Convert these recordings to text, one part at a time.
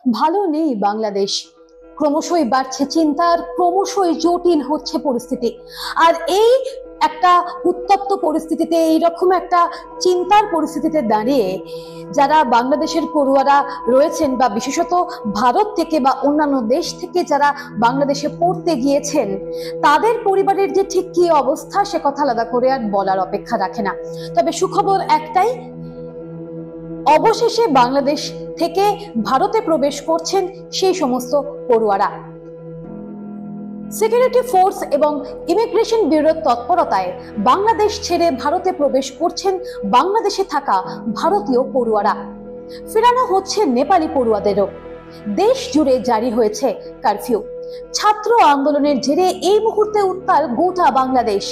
ভালো নেই বাংলাদেশ। ক্রমশই বাড়ছে চিন্তার, ক্রমশই জটিল হচ্ছে পরিস্থিতি। আর এই একটা উত্তপ্ত পরিস্থিতিতে, এইরকম একটা চিন্তার পরিস্থিতিতে দাঁড়িয়ে যারা বাংলাদেশের পড়ুয়ারা রয়েছেন, বা বিশেষত ভারত থেকে বা অন্যান্য দেশ থেকে যারা বাংলাদেশে পড়তে গিয়েছেন, তাদের পরিবারের যে ঠিক কি অবস্থা সে কথা আলাদা করে আর বলার অপেক্ষা রাখে না। তবে সুখবর একটাই, অবশেষে বাংলাদেশ থেকে ভারতে প্রবেশ করছেন সেই সমস্ত পড়ুয়ারা। সিকিউরিটি ফোর্স এবং ইমিগ্রেশন ব্যুরোর তৎপরতায় বাংলাদেশ ছেড়ে ভারতে প্রবেশ করছেন বাংলাদেশে থাকা ভারতীয় পড়ুয়ারা। ফেরানো হচ্ছে নেপালি পড়ুয়াদেরও। দেশ জুড়ে জারি হয়েছে কারফিউ। ছাত্র আন্দোলনের জেরে এই মুহূর্তে উত্তাল গোটা বাংলাদেশ।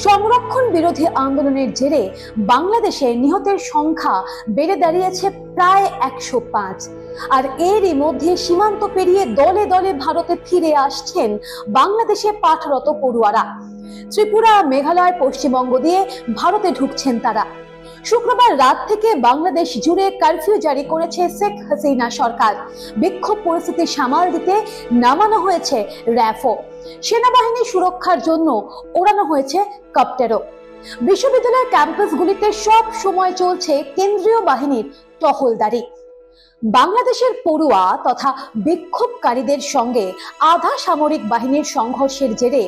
সংরক্ষণ বিরোধী আন্দোলনের জেরে বাংলাদেশে নিহতের সংখ্যা বেড়ে দাঁড়িয়েছে প্রায় 105। আর এরই মধ্যে সীমান্ত পেরিয়ে দলে দলে ভারতে ফিরে আসছেন বাংলাদেশে পাঠরত পড়ুয়ারা। ত্রিপুরা, মেঘালয়, পশ্চিমবঙ্গ দিয়ে ভারতে ঢুকছেন তারা। শুক্রবার রাত থেকে বাংলাদেশ জুড়ে কারফিউ জারি করেছে শেখ হাসিনা সরকার। বিক্ষোভ পরিস্থিতি সামাল দিতে নামানো হয়েছে র্যাফও। সেনাবাহিনী সুরক্ষার জন্য ওড়ানো হয়েছে কপ্টারও। বিশ্ববিদ্যালয়ের ক্যাম্পাসগুলিতে সব সময় চলছে কেন্দ্রীয় বাহিনীর টহলদারি। বাংলাদেশের পড়ুয়া তথা বিক্ষোভকারীদের সঙ্গে আধা সামরিক বাহিনীর সংঘর্ষের জেরে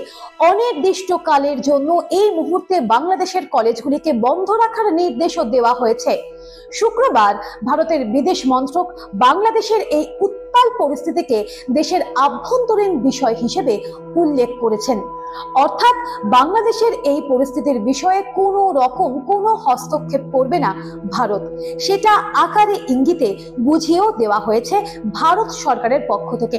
অনির্দিষ্টকালের জন্য এই মুহূর্তে বাংলাদেশের কলেজগুলিকে বন্ধ রাখার নির্দেশও দেওয়া হয়েছে। শুক্রবার ভারতের বিদেশ মন্ত্রক বাংলাদেশের এই উত্তাল পরিস্থিতিকে দেশের আভ্যন্তরীণ বিষয় হিসেবে উল্লেখ করেছেন। অর্থাৎ বাংলাদেশের এই পরিস্থিতির বিষয়ে কোনো হস্তক্ষেপ করবে না ভারত, সেটা আকারে ইঙ্গিতে বুঝিয়েও দেওয়া হয়েছে ভারত সরকারের পক্ষ থেকে।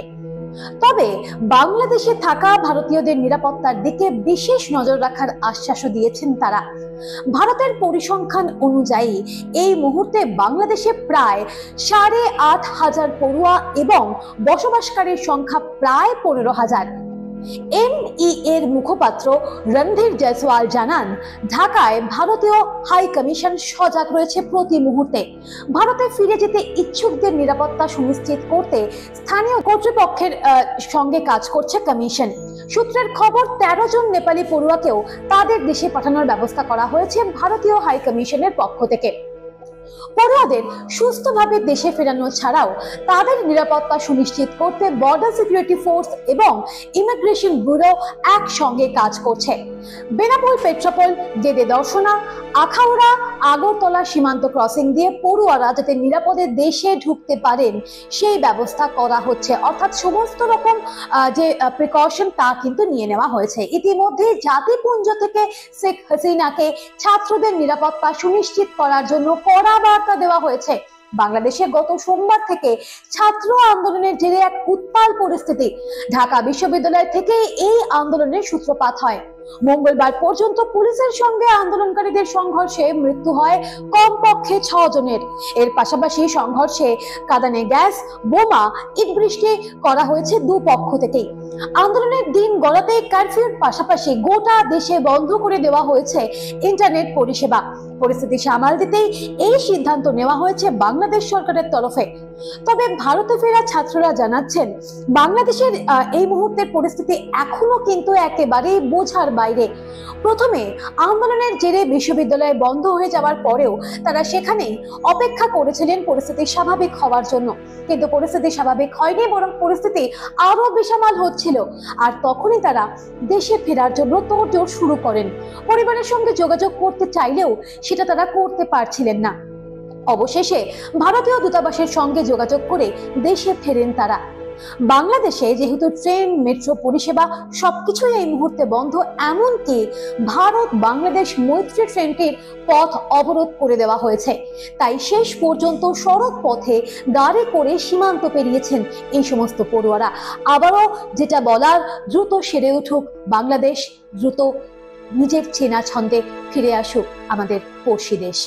তবে বাংলাদেশে থাকা ভারতীয়দের নিরাপত্তার দিকে বিশেষ নজর রাখার আশ্বাসও দিয়েছেন তারা। ভারতের পরিসংখ্যান অনুযায়ী এই মুহূর্তে বাংলাদেশে প্রায় 8,500 পড়ুয়া এবং বসবাসকারীর সংখ্যা প্রায় 15,000। এমই এর মুখপাত্র রণধীর জয়সওয়াল জানান, ঢাকায় ভারতীয় হাই কমিশন সজাগ রয়েছে প্রতি মুহূর্তে। ভারতে ফিরে যেতে ইচ্ছুকদের নিরাপত্তা সুনিশ্চিত করতে স্থানীয় কর্তৃপক্ষের সঙ্গে কাজ করছে কমিশন। সূত্রের খবর, 13 জন নেপালি পড়ুয়াকেও তাদের দেশে পাঠানোর ব্যবস্থা করা হয়েছে ভারতীয় হাই কমিশনের পক্ষ থেকে। পড়ুয়াদের সুস্থভাবে দেশে ফেরানো ছাড়াও তাদের নিরাপত্তা সুনিশ্চিত করতে বর্ডার সিকিউরিটি ফোর্স এবং ইমিগ্রেশন ব্যুরো একসঙ্গে কাজ করছে। বেনাপোল, পেট্রাপোল, দেদে দর্শনা, আখাউড়া, আগরতলা সীমান্ত ক্রসিং দিয়ে পড়ুয়ারা যাতে নিরাপদে দেশে ঢুকতে পারেন সেই ব্যবস্থা করা হচ্ছে। অর্থাৎ সমস্ত রকম যে প্রিকশন তা কিন্তু নিয়ে নেওয়া হয়েছে। ইতিমধ্যে জাতিপুঞ্জ থেকে শেখ হাসিনাকে ছাত্রদের নিরাপত্তা সুনিশ্চিত করার জন্য কড়া বার্তা দেওয়া হয়েছে। বাংলাদেশে গত সোমবার থেকে ছাত্র আন্দোলনের জেরে এক উত্তাল পরিস্থিতি। ঢাকা বিশ্ববিদ্যালয় থেকে এই আন্দোলনের সূত্রপাত হয়। মঙ্গলবার পর্যন্ত পুলিশের সঙ্গে আন্দোলনকারীদের সংঘর্ষে মৃত্যু হয় কমপক্ষে 6 জনের। এর পাশাপাশি সংঘর্ষে কাঁদানে গ্যাস, বোমা, ইট বৃষ্টি করা হয়েছে দুপক্ষ থেকেই। আন্দোলনের দিন গড়াতে কারফিউর পাশাপাশি গোটা দেশে বন্ধ করে দেওয়া হয়েছে ইন্টারনেট পরিষেবা। পরিস্থিতি সামাল দিতেই এই সিদ্ধান্ত নেওয়া হয়েছে বাংলাদেশ সরকারের তরফে। তবে ভারতে ফেরা ছাত্ররা জানাচ্ছেন, বাংলাদেশের এই মুহূর্তের পরিস্থিতি এখনো কিন্তু একেবারেই বোঝার বাইরে। প্রথমে আন্দোলনের জেরে বিশ্ববিদ্যালয় বন্ধ হয়ে যাওয়ার পরেও তারা সেখানেই অপেক্ষা করেছিলেন পরিস্থিতি স্বাভাবিক হওয়ার জন্য, কিন্তু পরিস্থিতি স্বাভাবিক হয়নি, বরং পরিস্থিতি আরো বেসামাল হচ্ছিল। আর তখনই তারা দেশে ফেরার জন্য তোড়জোড় শুরু করেন। পরিবারের সঙ্গে যোগাযোগ করতে চাইলেও সেটা তারা করতে পারছিলেন না। অবশেষে ভারতীয় দূতাবাসের সঙ্গে যোগাযোগ করে দেশে ফেরেন তারা। বাংলাদেশে যেহেতু ট্রেন, মেট্রো পরিষেবা সবকিছুই এই মুহূর্তে বন্ধ, এমনকি ভারত বাংলাদেশ মৈত্রী ট্রেনটির পথ অবরোধ করে দেওয়া হয়েছে। তাই শেষ পর্যন্ত সড়ক পথে গাড়ি করে সীমান্ত পেরিয়েছেন এই সমস্ত পড়ুয়ারা। আবারও যেটা বলার, দ্রুত সেরে উঠুক বাংলাদেশ, দ্রুত নিজের চেনা ছন্দে ফিরে আসুক আমাদের পড়শি দেশ।